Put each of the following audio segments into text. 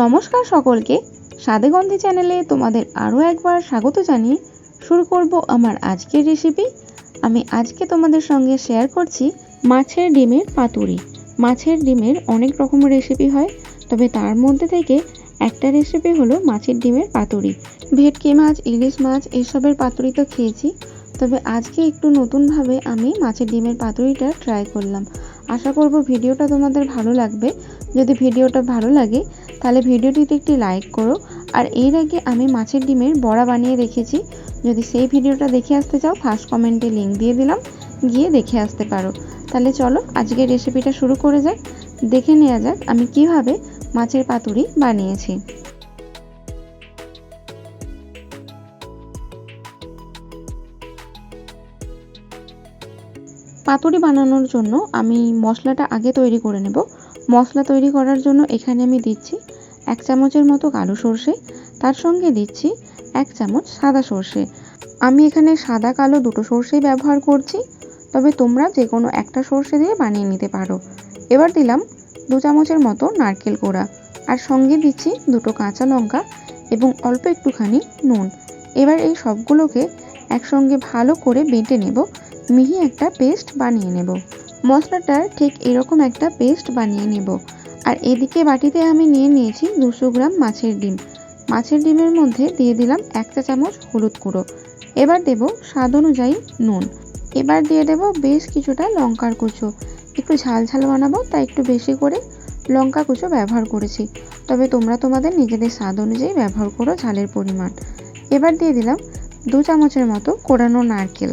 নমস্কার সকলকে, স্বাদে গন্ধে চ্যানেলে তোমাদের আরও একবার স্বাগত জানিয়ে শুরু করব আমার আজকের রেসিপি। আমি আজকে তোমাদের সঙ্গে শেয়ার করছি মাছের ডিমের পাতুরি। মাছের ডিমের অনেক রকমের রেসিপি হয়, তবে তার মধ্যে থেকে একটা রেসিপি হলো মাছের ডিমের পাতুরি। ভেটকি মাছ, ইলিশ মাছ এসবের পাতুরি তো খেয়েছি, তবে আজকে একটু নতুনভাবে আমি মাছের ডিমের পাতুরিটা ট্রাই করলাম। আশা করব ভিডিওটা তোমাদের ভালো লাগবে। যদি ভিডিওটা ভালো লাগে তাহলে ভিডিওটিতে একটি লাইক করো। আর এর আগে আমি মাছের ডিমের বড়া বানিয়ে রেখেছি, যদি সেই ভিডিওটা দেখে আসতে চাও ফার্স্ট কমেন্টে লিঙ্ক দিয়ে দিলাম, গিয়ে দেখে আসতে পারো। তাহলে চলো আজকের রেসিপিটা শুরু করে যাক। দেখে নেওয়া যাক আমি কিভাবে মাছের পাতুরি বানিয়েছি। পাতুরি বানানোর জন্য আমি মশলাটা আগে তৈরি করে নেব। মশলা তৈরি করার জন্য এখানে আমি দিচ্ছি 1 চামচের মতো কালো সর্ষে, তার সঙ্গে দিচ্ছি 1 চামচ সাদা সর্ষে। আমি এখানে সাদা কালো দুটো সর্ষেই ব্যবহার করছি, তবে তোমরা যে কোনো একটা সর্ষে দিয়ে বানিয়ে নিতে পারো। এবার দিলাম 2 চামচের মতো নারকেল কোড়া, আর সঙ্গে দিচ্ছি দুটো কাঁচা লঙ্কা এবং অল্প একটুখানি নুন। এবার এই সবগুলোকে একসঙ্গে ভালো করে বেটে নেব, মিহি একটা পেস্ট বানিয়ে নেব। মশলাটার ঠিক এরকম একটা পেস্ট বানিয়ে নেব। আর এদিকে বাটিতে আমি নিয়ে নিয়েছি 200 গ্রাম মাছের ডিম। মাছের ডিমের মধ্যে দিয়ে দিলাম 1 চা চামচ হলুদ গুঁড়ো। এবার দেব স্বাদ অনুযায়ী নুন। এবার দিয়ে দেব বেশ কিছুটা লঙ্কার কুচো। একটু ঝাল ঝাল বানাবো তাই একটু বেশি করে লঙ্কা কুচো ব্যবহার করেছি, তবে তোমরা তোমাদের নিজেদের স্বাদ অনুযায়ী ব্যবহার করো ঝালের পরিমাণ। এবার দিয়ে দিলাম 2 চামচের মতো কোড়ানো নারকেল,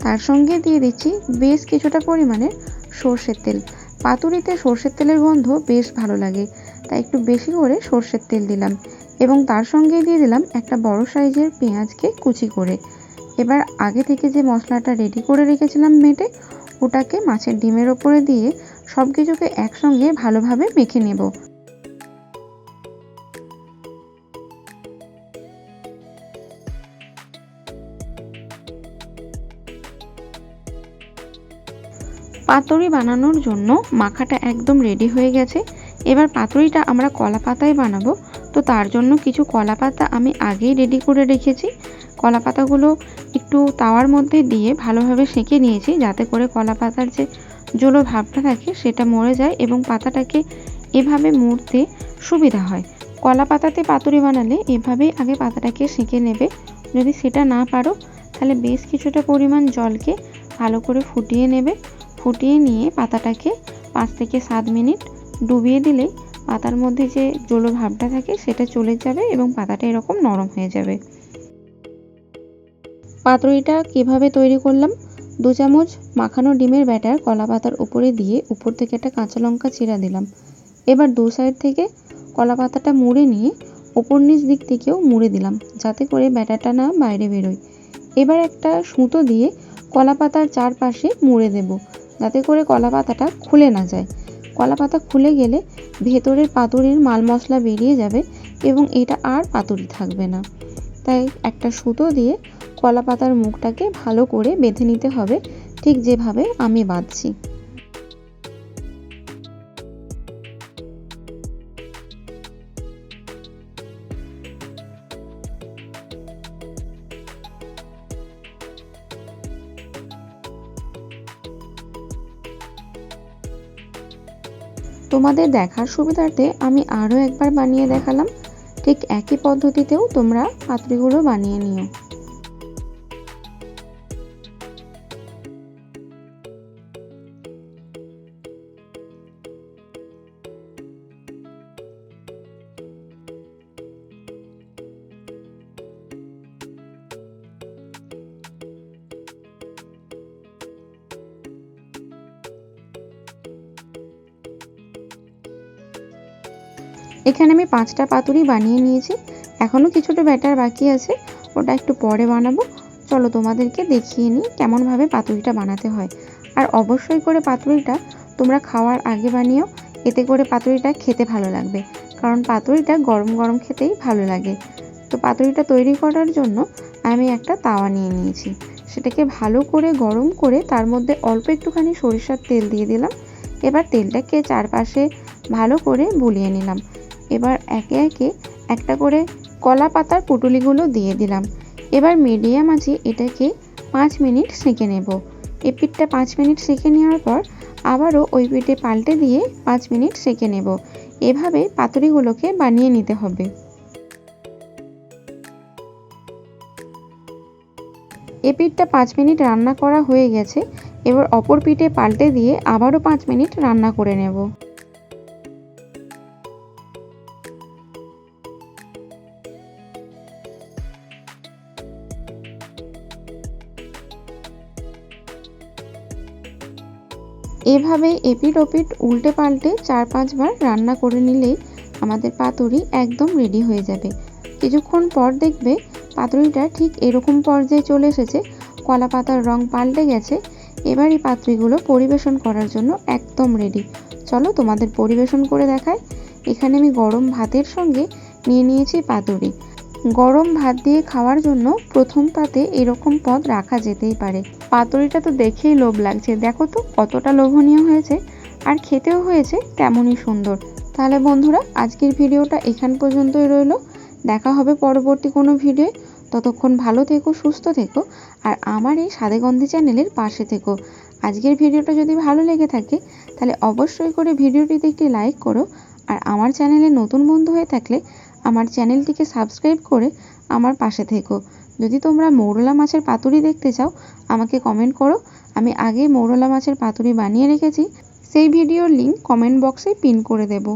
তার সঙ্গে দিয়ে দিচ্ছি বেশ কিছুটা পরিমাণের সর্ষের তেল। পাতুরিতে সর্ষের তেলের গন্ধ বেশ ভালো লাগে, তাই একটু বেশি করে সর্ষের তেল দিলাম এবং তার সঙ্গে দিয়ে দিলাম একটা বড় সাইজের পেঁয়াজকে কুচি করে। এবার আগে থেকে যে মশলাটা রেডি করে রেখেছিলাম বেটে, ওটাকে মাছের ডিমের ওপরে দিয়ে সব কিছুকে একসঙ্গে ভালোভাবে মেখে নেব। পাতুরি বানানোর জন্য মাখাটা একদম রেডি হয়ে গেছে। এবার পাতুরিটা আমরা কলা পাতায় বানাবো, তো তার জন্য কিছু কলা পাতা আমি আগেই রেডি করে রেখেছি। কলা পাতাগুলো একটু তাওয়ার মধ্যে দিয়ে ভালোভাবে সেঁকে নিয়েছি, যাতে করে কলা পাতার যে জলো ভাবটা থাকে সেটা মরে যায় এবং পাতাটাকে এভাবে মুড়তে সুবিধা হয়। কলা পাতাতে পাতুরি বানালে এভাবেই আগে পাতাটাকে সেঁকে নেবে। যদি সেটা না পারো তাহলে বেশ কিছুটা পরিমাণ জলকে ভালো করে ফুটিয়ে নেবে। ফুটিয়ে নিয়ে পাতাটাকে 5 থেকে 7 মিনিট ডুবিয়ে দিলেই পাতার মধ্যে যে জলো ভাবটা থাকে সেটা চলে যাবে এবং পাতাটা এরকম নরম হয়ে যাবে। পাতুরিটা কিভাবে তৈরি করলাম, 2 চামচ মাখানো ডিমের ব্যাটার কলা পাতার উপরে দিয়ে উপর থেকে একটা কাঁচা লঙ্কা চিরা দিলাম। এবার 2 সাইড থেকে কলা পাতাটা মুড়ে নিয়ে ওপর নিচ দিক থেকেও মুড়ে দিলাম, যাতে করে ব্যাটারটা না বাইরে বেরোয়। এবার একটা সুতো দিয়ে কলা পাতার চারপাশে মুড়ে দেব, যাতে করে কলা পাতাটা খুলে না যায়। কলা পাতা খুলে গেলে ভেতরের পাতুরির মাল মশলা বেরিয়ে যাবে এবং এটা আর পাতুরি থাকবে না। তাই একটা সুতো দিয়ে কলা পাতার মুখটাকে ভালো করে বেঁধে নিতে হবে, ঠিক যেভাবে আমি বাঁধছি। তোমাদের দেখার সুবিধার্থে আমি আরও একবার বানিয়ে দেখালাম। ঠিক একই পদ্ধতিতেও তোমরা পাতুরিগুলো বানিয়ে নিও। এখানে আমি 5টা পাতুরি বানিয়ে নিয়েছি, এখনও কিছুটা ব্যাটার বাকি আছে, ওটা একটু পরে বানাবো। চলো তোমাদেরকে দেখিয়ে নিই কেমনভাবে পাতুরিটা বানাতে হয়। আর অবশ্যই করে পাতুরিটা তোমরা খাওয়ার আগে বানিও, এতে করে পাতুরিটা খেতে ভালো লাগবে, কারণ পাতুরিটা গরম গরম খেতেই ভালো লাগে। তো পাতুরিটা তৈরি করার জন্য আমি একটা তাওয়া নিয়ে নিয়েছি, সেটাকে ভালো করে গরম করে তার মধ্যে অল্প একটুখানি সরিষার তেল দিয়ে দিলাম। এবার তেলটাকে চারপাশে ভালো করে বুলিয়ে নিলাম। এবার একে একে একটা করে কলা পাতার পুঁটুলিগুলো দিয়ে দিলাম। এবার মিডিয়াম আঁচে এটাকে 5 মিনিট সেঁকে নেব। এই পিঠটা 5 মিনিট সেঁকে নেওয়ার পর আবারও ওই পিঠে পাল্টে দিয়ে 5 মিনিট সেঁকে নেব। এভাবে পাতুরিগুলোকে বানিয়ে নিতে হবে। এই পিঠটা 5 মিনিট রান্না করা হয়ে গেছে। এবার অপর পিঠে পাল্টে দিয়ে আবারও 5 মিনিট রান্না করে নেব। এভাবে এপিঠ ওপিঠ উল্টে পাল্টে 4-5 বার রান্না করে নিলেই আমাদের পাতুরি একদম রেডি হয়ে যাবে। কিছুক্ষণ পর দেখবে পাতুরিটা ঠিক এরকম পর্যায়ে চলে এসেছে, কলা পাতার রং পাল্টে গেছে। এবার এই পাতুরিগুলো পরিবেশন করার জন্য একদম রেডি। চলো তোমাদের পরিবেশন করে দেখাই। এখানে আমি গরম ভাতের সঙ্গে নিয়ে নিয়েছি পাতুরি। গরম ভাত দিয়ে খাওয়ার জন্য প্রথম পাতে এরকম পদ রাখা যেতেই পারে। পাতুরিটা তো দেখেই লোভ লাগছে, দেখো তো কতটা লোভনীয় হয়েছে, আর খেতেও হয়েছে তেমনই সুন্দর। তাহলে বন্ধুরা, আজকের ভিডিওটা এখান পর্যন্তই রইল। দেখা হবে পরবর্তী কোনো ভিডিও। ততক্ষণ ভালো থেকো, সুস্থ থেকো, আর আমার এই স্বাদে গন্ধে চ্যানেলের পাশে থেকো। আজকের ভিডিওটা যদি ভালো লেগে থাকে তাহলে অবশ্যই করে ভিডিওটিতে একটি লাইক করো, আর আমার চ্যানেলে নতুন বন্ধু হয়ে থাকলে আমার চ্যানেলটিকে সাবস্ক্রাইব করে আমার পাশে থেকো। যদি তোমরা মৌরলা মাছের পাতুরি দেখতে চাও আমাকে কমেন্ট করো। আমি আগে মৌরলা মাছের পাতুরি বানিয়ে রেখেছি, সেই ভিডিওর লিঙ্ক কমেন্ট বক্সে পিন করে দেবো।